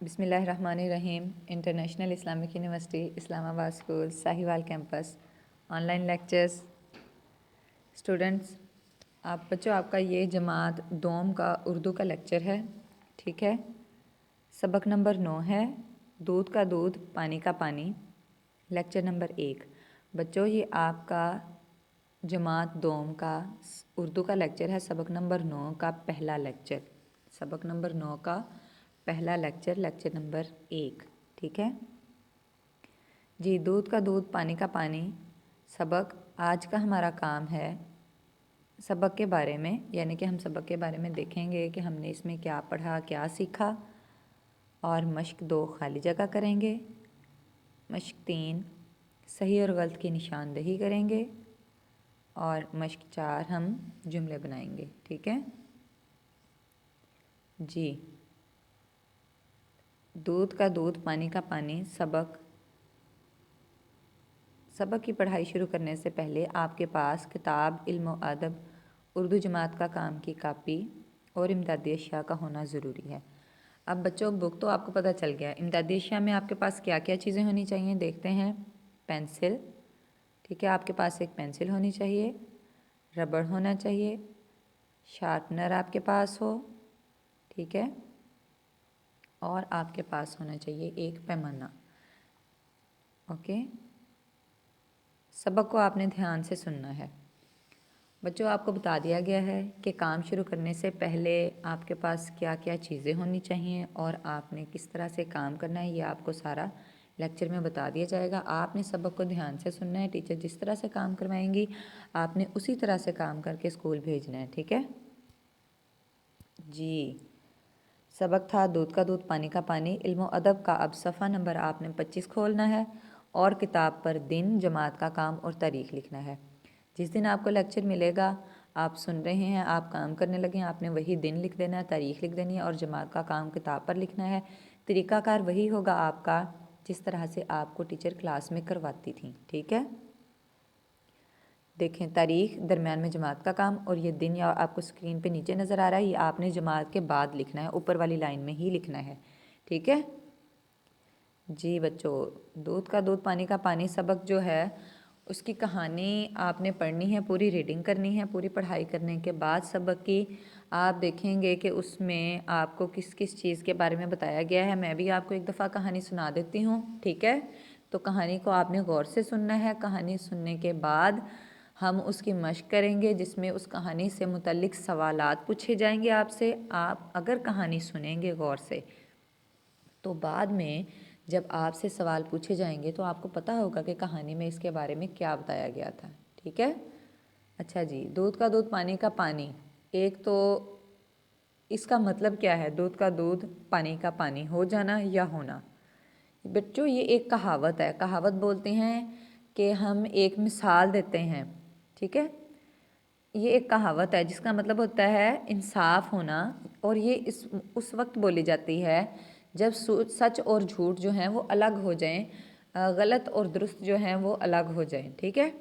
बिस्मिल्लाहिर्रहमानिर्रहीम। International Islamic university Islamabad school Sahiwal campus online lectures. Students, बच्चों आपका ये जमात दोम का उर्दू का लेक्चर है। ठीक है, सबक नंबर 9 है, दूध का दूध पानी का पानी, लेक्चर नंबर 1। बच्चों ये आपका जमात दोम का उर्दू का लेक्चर है, सबक नंबर 9 का पहला लेक्चर। सबक नंबर 9 का पहला लेक्चर, लेक्चर नंबर 1। ठीक है जी। दूध का दूध पानी का पानी सबक। आज का हमारा काम है सबक के बारे में, यानी कि हम सबक के बारे में देखेंगे कि हमने इसमें क्या पढ़ा, क्या सीखा। और मश्क 2 खाली जगह करेंगे, मश्क 3 सही और गलत की निशानदही करेंगे, और मश्क 4 हम जुमले बनाएंगे। ठीक है जी। दूध का दूध पानी का पानी सबक की पढ़ाई शुरू करने से पहले आपके पास किताब इल्म व अदब उर्दू जमात का काम की कापी और इमदादी अशिया का होना ज़रूरी है। अब बच्चों बुक तो आपको पता चल गया, इमदादी अशिया में आपके पास क्या क्या चीज़ें होनी चाहिए देखते हैं। पेंसिल, ठीक है, आपके पास एक पेंसिल होनी चाहिए, रबड़ होना चाहिए, शार्पनर आपके पास हो, ठीक है, और आपके पास होना चाहिए एक पैमाना। ओके, सबक को आपने ध्यान से सुनना है। बच्चों आपको बता दिया गया है कि काम शुरू करने से पहले आपके पास क्या क्या चीज़ें होनी चाहिए और आपने किस तरह से काम करना है, ये आपको सारा लेक्चर में बता दिया जाएगा। आपने सबक को ध्यान से सुनना है, टीचर जिस तरह से काम करवाएंगी आपने उसी तरह से काम करके स्कूल भेजना है। ठीक है जी। सबक था दूध का दूध पानी का पानी, इल्म अदब का। अब सफ़ा नंबर आपने 25 खोलना है और किताब पर दिन, जमात का काम और तारीख़ लिखना है। जिस दिन आपको लेक्चर मिलेगा, आप सुन रहे हैं, आप काम करने लगे, आपने वही दिन लिख देना है, तारीख़ लिख देनी है और जमात का काम किताब पर लिखना है। तरीक़ाकार वही होगा आपका जिस तरह से आपको टीचर क्लास में करवाती थी। ठीक है, देखें तारीख़, दरमियान में जमात का काम, और ये दिन या आपको स्क्रीन पे नीचे नज़र आ रहा है, ये आपने जमात के बाद लिखना है, ऊपर वाली लाइन में ही लिखना है। ठीक है जी। बच्चों दूध का दूध पानी का पानी सबक जो है उसकी कहानी आपने पढ़नी है, पूरी रीडिंग करनी है। पूरी पढ़ाई करने के बाद सबक की आप देखेंगे कि उसमें आपको किस किस चीज़ के बारे में बताया गया है। मैं भी आपको एक दफ़ा कहानी सुना देती हूँ। ठीक है, तो कहानी को आपने गौर से सुनना है। कहानी सुनने के बाद हम उसकी मश्क करेंगे, जिसमें उस कहानी से मुतल्लिक सवालात पूछे जाएंगे आपसे। आप अगर कहानी सुनेंगे गौर से तो बाद में जब आपसे सवाल पूछे जाएंगे तो आपको पता होगा कि कहानी में इसके बारे में क्या बताया गया था। ठीक है, अच्छा जी। दूध का दूध पानी का पानी, एक तो इसका मतलब क्या है? दूध का दूध पानी का पानी, हो जाना या होना। बच्चों ये एक कहावत है, कहावत बोलते हैं कि हम एक मिसाल देते हैं। ठीक है, ये एक कहावत है जिसका मतलब होता है इंसाफ होना, और ये उस वक्त बोली जाती है जब सच और झूठ जो हैं वो अलग हो जाएं, गलत और दुरुस्त जो हैं वो अलग हो जाएं। ठीक है,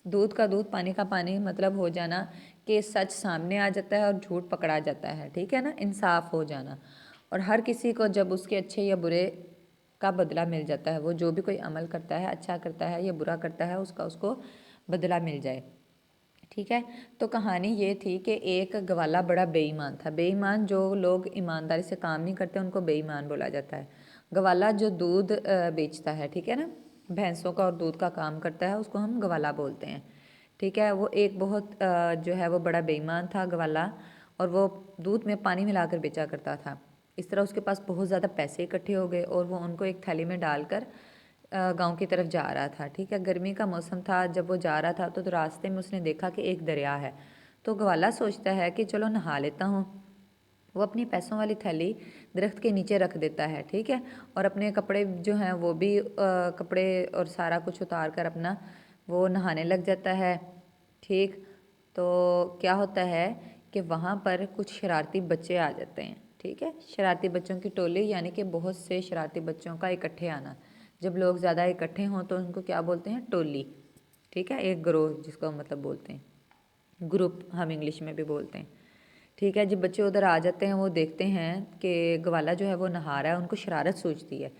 दूध का दूध पानी का पानी मतलब हो जाना कि सच सामने आ जाता है और झूठ पकड़ा जाता है। ठीक है ना, इंसाफ हो जाना। और हर किसी को जब उसके अच्छे या बुरे का बदला मिल जाता है, वो जो भी कोई अमल करता है, अच्छा करता है या बुरा करता है, उसको बदला मिल जाए। ठीक है, तो कहानी ये थी कि एक ग्वाला बड़ा बेईमान था। बेईमान, जो लोग ईमानदारी से काम नहीं करते उनको बेईमान बोला जाता है। ग्वाला जो दूध बेचता है, ठीक है ना, भैंसों का और दूध का काम करता है, उसको हम ग्वाला बोलते हैं। ठीक है, वो एक बहुत जो है वो बड़ा बेईमान था ग्वाला, और वो दूध में पानी मिलाकर बेचा करता था। इस तरह उसके पास बहुत ज़्यादा पैसे इकट्ठे हो गए और वो उनको एक थैली में डालकर गांव की तरफ जा रहा था। ठीक है, गर्मी का मौसम था। जब वो जा रहा था तो रास्ते में उसने देखा कि एक दरिया है। तो ग्वाला सोचता है कि चलो नहा लेता हूँ। वो अपनी पैसों वाली थैली दरख्त के नीचे रख देता है। ठीक है, और अपने कपड़े जो हैं वो भी कपड़े और सारा कुछ उतार कर अपना वो नहाने लग जाता है। ठीक, तो क्या होता है कि वहाँ पर कुछ शरारती बच्चे आ जाते हैं। ठीक है, शरारती बच्चों की टोली, यानी कि बहुत से शरारती बच्चों का इकट्ठे आना। जब लोग ज़्यादा इकट्ठे हों तो उनको क्या बोलते हैं? टोली। ठीक है, एक ग्रोह जिसको हम मतलब बोलते हैं, ग्रुप हम इंग्लिश में भी बोलते हैं। ठीक है। जब बच्चे उधर आ जाते हैं वो देखते हैं कि ग्वाला जो है वो नहा रहा है, उनको शरारत सूझती है।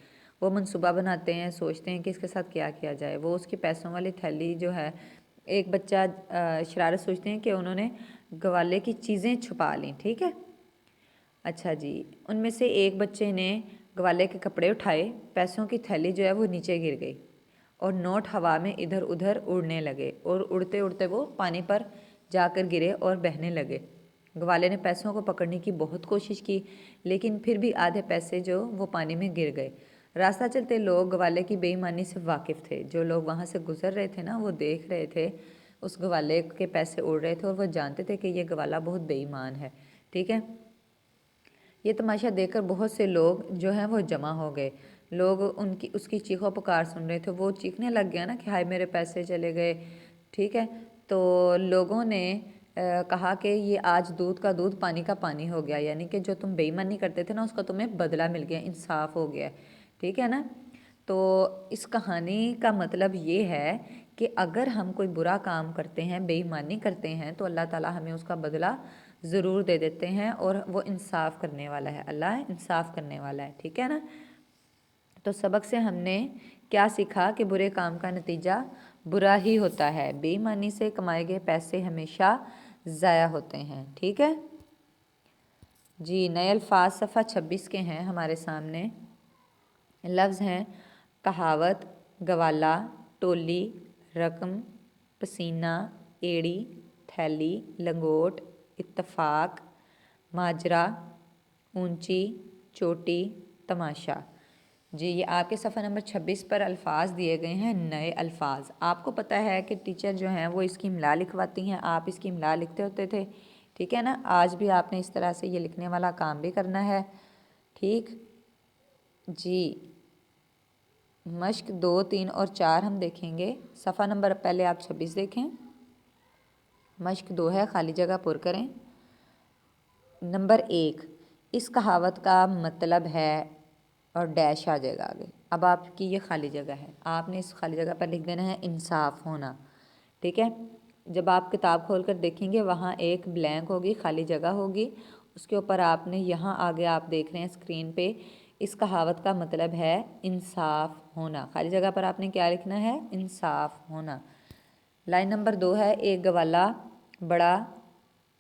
वो मनसूबा बनाते हैं, सोचते हैं कि इसके साथ क्या किया जाए। वो उसकी पैसों वाली थैली जो है, एक बच्चा शरारत सोचते हैं कि उन्होंने ग्वाले की चीज़ें छुपा लीं। ठीक है। अच्छा जी, उनमें से एक बच्चे ने ग्वाले के कपड़े उठाए, पैसों की थैली जो है वो नीचे गिर गई और नोट हवा में इधर उधर उड़ने लगे और उड़ते उड़ते वो पानी पर जाकर गिरे और बहने लगे। ग्वाले ने पैसों को पकड़ने की बहुत कोशिश की, लेकिन फिर भी आधे पैसे जो वो पानी में गिर गए। रास्ता चलते लोग ग्वाले की बेईमानी से वाकिफ़ थे। जो लोग वहाँ से गुजर रहे थे ना, वो देख रहे थे उस ग्वाले के पैसे उड़ रहे थे और वो जानते थे कि ये ग्वाला बहुत बेईमान है। ठीक है। ये तमाशा देखकर बहुत से लोग जो हैं वो जमा हो गए। लोग उनकी उसकी चीखों पुकार सुन रहे थे। वो चीखने लग गया ना कि हाय मेरे पैसे चले गए। ठीक है। तो लोगों ने कहा कि ये आज दूध का दूध पानी का पानी हो गया, यानी कि जो तुम बेईमानी करते थे ना उसका तुम्हें बदला मिल गया, इंसाफ हो गया। ठीक है ना। तो इस कहानी का मतलब ये है कि अगर हम कोई बुरा काम करते हैं, बेईमानी करते हैं, तो अल्लाह ताला हमें उसका बदला ज़रूर दे देते हैं और वो इंसाफ करने वाला है। अल्लाह इंसाफ करने वाला है। ठीक है ना। तो सबक से हमने क्या सीखा कि बुरे काम का नतीजा बुरा ही होता है। बेईमानी से कमाए गए पैसे हमेशा ज़ाया होते हैं। ठीक है जी। नए अल्फाज सफ़ा 26 के हैं हमारे सामने। लफ्ज़ हैं कहावत, गवाला, टोली, रकम, पसीना, एड़ी, थैली, लंगोट, इत्तफाक, माजरा, ऊंची, चोटी, तमाशा। जी, ये आपके सफ़ा नंबर 26 पर अल्फाज दिए गए हैं, नए अल्फाज। आपको पता है कि टीचर जो हैं वो इसकी इमला लिखवाती हैं, आप इसकी इमला लिखते होते थे। ठीक है ना। आज भी आपने इस तरह से ये लिखने वाला काम भी करना है। ठीक जी। मश्क 2, 3 और 4 हम देखेंगे। सफ़ा नंबर पहले आप 26 देखें। मश्क 2 है, खाली जगह पुर करें। नंबर 1, इस कहावत का मतलब है और डैश आ जाएगा आगे। अब आपकी ये खाली जगह है, आपने इस खाली जगह पर लिख देना है इंसाफ होना। ठीक है। जब आप किताब खोल कर देखेंगे वहाँ एक ब्लैंक होगी, खाली जगह होगी। उसके ऊपर आपने यहाँ आगे आप देख रहे हैं स्क्रीन पे, इस कहावत का मतलब है इंसाफ होना। खाली जगह पर आपने क्या लिखना है? इंसाफ होना। लाइन नंबर 2 है, एक गवाला बड़ा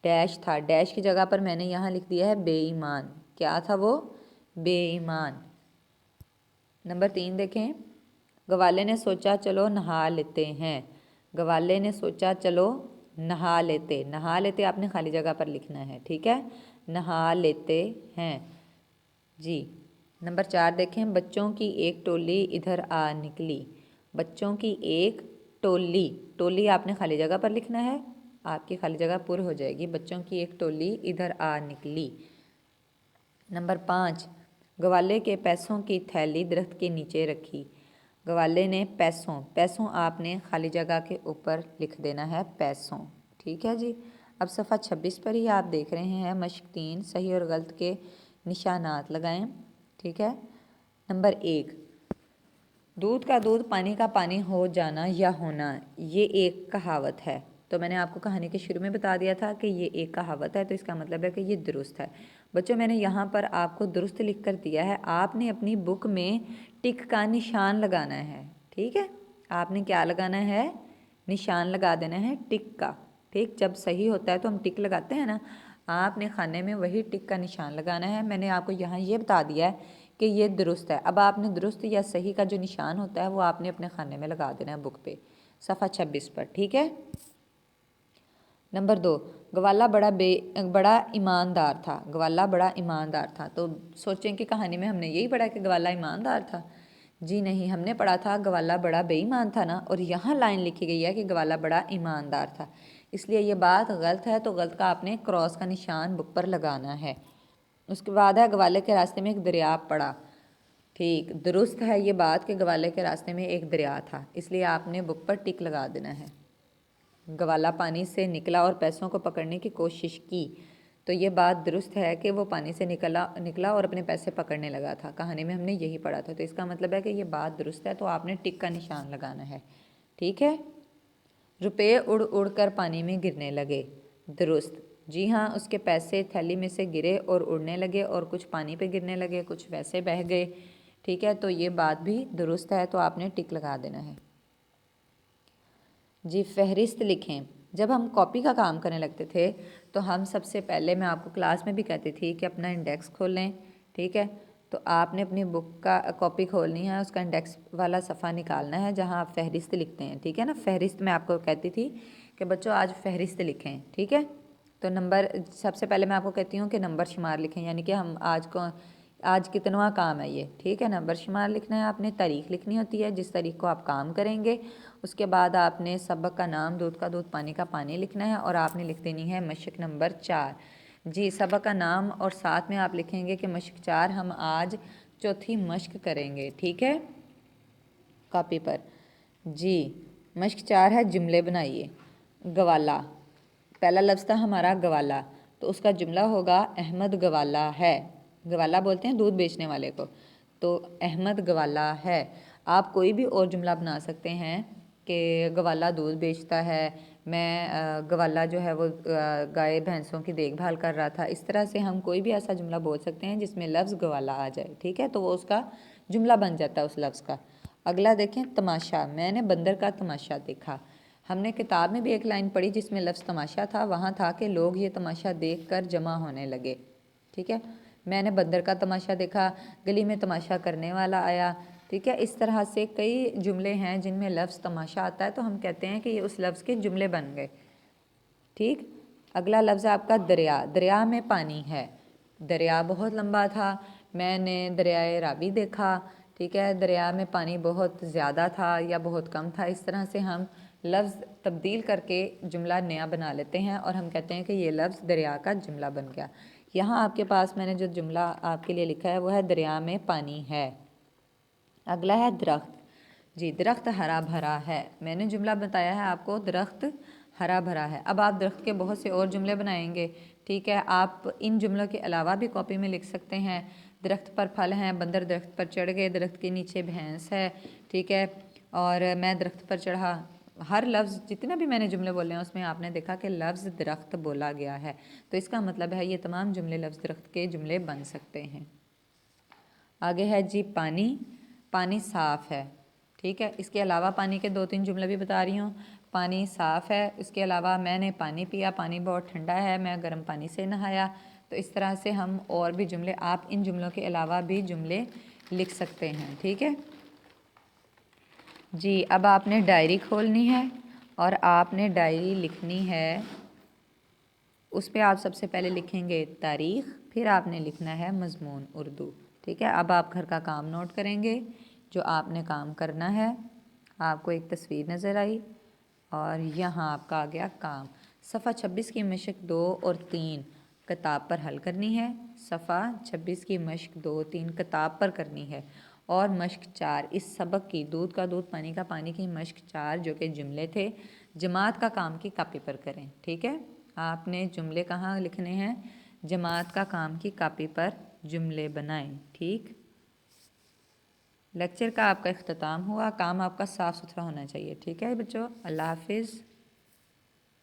डैश था। डैश की जगह पर मैंने यहाँ लिख दिया है बेईमान। क्या था वो? बेईमान। नंबर 3 देखें, गवाले ने सोचा चलो नहा लेते हैं। गवाले ने सोचा चलो नहा लेते। नहा लेते आपने खाली जगह पर लिखना है। ठीक है। नहा लेते हैं जी। नंबर 4 देखें, बच्चों की एक टोली इधर आ निकली। बच्चों की एक टोली, टोली आपने खाली जगह पर लिखना है, आपकी खाली जगह पूरी हो जाएगी। बच्चों की एक टोली इधर आ निकली। नंबर 5, गवाले के पैसों की थैली दरख्त के नीचे रखी। गवाले ने पैसों, पैसों आपने खाली जगह के ऊपर लिख देना है पैसों। ठीक है जी। अब सफ़ा 26 पर ही आप देख रहे हैं मश्क 3, सही और गलत के निशानात लगाएं। ठीक है। नंबर 1, दूध का दूध पानी का पानी हो जाना या होना, ये एक कहावत है। तो मैंने आपको कहानी के शुरू में बता दिया था कि ये एक कहावत है, तो इसका मतलब है कि ये दुरुस्त है। बच्चों, मैंने यहाँ पर आपको दुरुस्त लिख कर दिया है। आपने अपनी बुक में टिक का निशान लगाना है। ठीक है। आपने क्या लगाना है? निशान लगा देना है टिक का। ठीक, जब सही होता है तो हम टिक लगाते हैं ना, आपने खाने में वही टिक का निशान लगाना है। मैंने आपको यहाँ ये बता दिया है कि ये दुरुस्त है। अब आपने दुरुस्त या सही का जो निशान होता है वो आपने अपने खाने में लगा देना है बुक पे, सफ़ा 26 पर। ठीक है। नंबर 2, ग्वाला बड़ा ईमानदार था। ग्वाला बड़ा ईमानदार था। तो सोचें कि कहानी में हमने यही पढ़ा कि ग्वाला ईमानदार था। जी नहीं, हमने पढ़ा था ग्वाला बड़ा बेईमान था ना, और यहाँ लाइन लिखी गई है कि ग्वाला बड़ा ईमानदार था। इसलिए ये बात गलत है, तो गलत का आपने क्रॉस का निशान बुक पर लगाना है। उसके बाद है, ग्वाले के रास्ते में एक दरिया पड़ा। ठीक, दुरुस्त है ये बात कि ग्वाले के रास्ते में एक दरिया था, इसलिए आपने बुक पर टिक लगा देना है। ग्वाला पानी से निकला और पैसों को पकड़ने की कोशिश की, तो ये बात दुरुस्त है कि वो पानी से निकला और अपने पैसे पकड़ने लगा था। कहानी में हमने यही पढ़ा था, तो इसका मतलब है कि ये बात दुरुस्त है, तो आपने टिक का निशान लगाना है। ठीक है। रुपये उड़ उड़ कर पानी में गिरने लगे। दुरुस्त, जी हाँ, उसके पैसे थैली में से गिरे और उड़ने लगे और कुछ पानी पे गिरने लगे, कुछ वैसे बह गए। ठीक है, तो ये बात भी दुरुस्त है, तो आपने टिक लगा देना है। जी, फहरिस्त लिखें। जब हम कॉपी का काम करने लगते थे तो हम सबसे पहले, मैं आपको क्लास में भी कहती थी कि अपना इंडेक्स खोल लें। ठीक है, तो आपने अपनी बुक का कॉपी खोलनी है, उसका इंडेक्स वाला सफ़ा निकालना है जहां आप फहरिस्त लिखते हैं। ठीक है ना, फहरिस्त मैं आपको कहती थी कि बच्चों आज फहरिस्त लिखें। ठीक है, तो नंबर, सबसे पहले मैं आपको कहती हूँ कि नंबर शुमार लिखें, यानी कि हम आज कितनवा काम है ये। ठीक है, नंबर शुमार लिखना है आपने, तारीख लिखनी होती है जिस तारीख को आप काम करेंगे। उसके बाद आपने सबक का नाम, दूध का दूध पानी का पानी लिखना है और आपने लिख देनी है मशक नंबर 4। जी, सबक का नाम और साथ में आप लिखेंगे कि मशक 4 हम आज चौथी मशक करेंगे। ठीक है, कॉपी पर। जी, मशक 4 है, जुमले बनाइए। गवाला, पहला लफ्ज़ था हमारा गवाला, तो उसका जुमला होगा अहमद गवाला है। गवाला बोलते हैं दूध बेचने वाले को, तो अहमद गवाला है। आप कोई भी और जुमला बना सकते हैं कि गवाला दूध बेचता है, मैं गवाला जो है वो गाय भैंसों की देखभाल कर रहा था। इस तरह से हम कोई भी ऐसा जुमला बोल सकते हैं जिसमें लफ्ज़ गवाला आ जाए। ठीक है, तो वो उसका जुमला बन जाता है उस लफ्ज़ का। अगला देखें, तमाशा। मैंने बंदर का तमाशा देखा। हमने किताब में भी एक लाइन पढ़ी जिसमें लफ्ज़ तमाशा था, वहाँ था कि लोग ये तमाशा देखकर जमा होने लगे। ठीक है, मैंने बंदर का तमाशा देखा, गली में तमाशा करने वाला आया। ठीक है, इस तरह से कई जुमले हैं जिनमें लफ्ज़ तमाशा आता है, तो हम कहते हैं कि ये उस लफ्ज़ के जुमले बन गए। ठीक, अगला लफ्ज़ है आपका दरिया। दरिया में पानी है, दरिया बहुत लंबा था, मैंने दरियाए रावी देखा। ठीक है, दरिया में पानी बहुत ज़्यादा था या बहुत कम था। इस तरह से हम लफ्ज़ तब्दील करके जुमला नया बना लेते हैं और हम कहते हैं कि ये लफ्ज़ दरिया का जुमला बन गया। यहाँ आपके पास मैंने जो जुमला आपके लिए लिखा है वो है दरिया में पानी है। अगला है दरख्त। जी, दरख्त हरा भरा है। मैंने जुमला बताया है आपको, दरख्त हरा भरा है। अब आप दरख्त के बहुत से और जुमले बनाएंगे। ठीक है, आप इन जुमलों के अलावा भी कॉपी में लिख सकते हैं। दरख्त पर फल हैं, बंदर दरख्त पर चढ़ गए, दरख्त के नीचे भैंस है। ठीक है, और मैं दरख्त पर चढ़ा। हर लफ्ज़, जितने भी मैंने जुमले बोले हैं उसमें आपने देखा कि लफ्ज़ दरख्त बोला गया है, तो इसका मतलब है ये तमाम जुमले लफ्ज़ दरख्त के जुमले बन सकते हैं। आगे है जी पानी। पानी साफ़ है। ठीक है, इसके अलावा पानी के 2-3 जुमले भी बता रही हूँ। पानी साफ़ है, इसके अलावा मैंने पानी पिया, पानी बहुत ठंडा है, मैं गर्म पानी से नहाया। तो इस तरह से हम और भी जुमले, आप इन जुमलों के अलावा भी जुमले लिख सकते हैं। ठीक है जी, अब आपने डायरी खोलनी है और आपने डायरी लिखनी है। उस पर आप सबसे पहले लिखेंगे तारीख़, फिर आपने लिखना है मज़मून उर्दू। ठीक है, अब आप घर का काम नोट करेंगे जो आपने काम करना है। आपको एक तस्वीर नज़र आई और यहाँ आपका आ गया काम। सफ़ा 26 की मशक 2 और 3 किताब पर हल करनी है। सफ़ा 26 की मशक 2-3 किताब पर करनी है। और मशक 4 इस सबक की, दूध का दूध पानी का पानी की मशक 4 जो कि जुमले थे, जमात का काम की कापी पर करें। ठीक है, आपने जुमले कहाँ लिखने हैं? जमात का काम की कापी पर जुमले बनाएं। ठीक, लेक्चर का आपका इख्तिताम हुआ। काम आपका साफ़ सुथरा होना चाहिए। ठीक है बच्चों, अल्लाह हाफिज़।